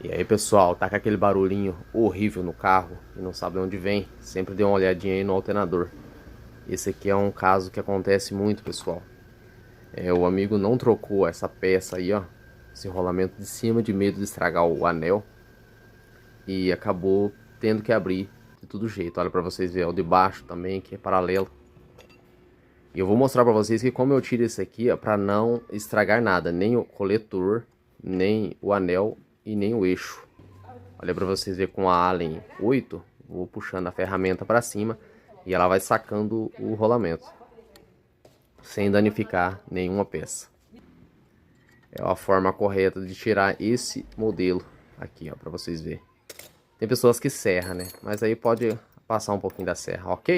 E aí, pessoal, tá com aquele barulhinho horrível no carro e não sabe de onde vem? Sempre dê uma olhadinha aí no alternador. Esse aqui é um caso que acontece muito, pessoal. O amigo não trocou essa peça aí, ó, esse rolamento de cima, de medo de estragar o anel, e acabou tendo que abrir de todo jeito. Olha pra vocês verem, o de baixo também, que é paralelo. E eu vou mostrar pra vocês que como eu tiro esse aqui, ó, pra não estragar nada, nem o coletor, nem o anel e nem o eixo. Olha pra vocês verem com a Allen 8, vou puxando a ferramenta pra cima e ela vai sacando o rolamento, sem danificar nenhuma peça. É a forma correta de tirar esse modelo aqui, ó, pra vocês verem. Tem pessoas que serram, né? Mas aí pode passar um pouquinho da serra, ok?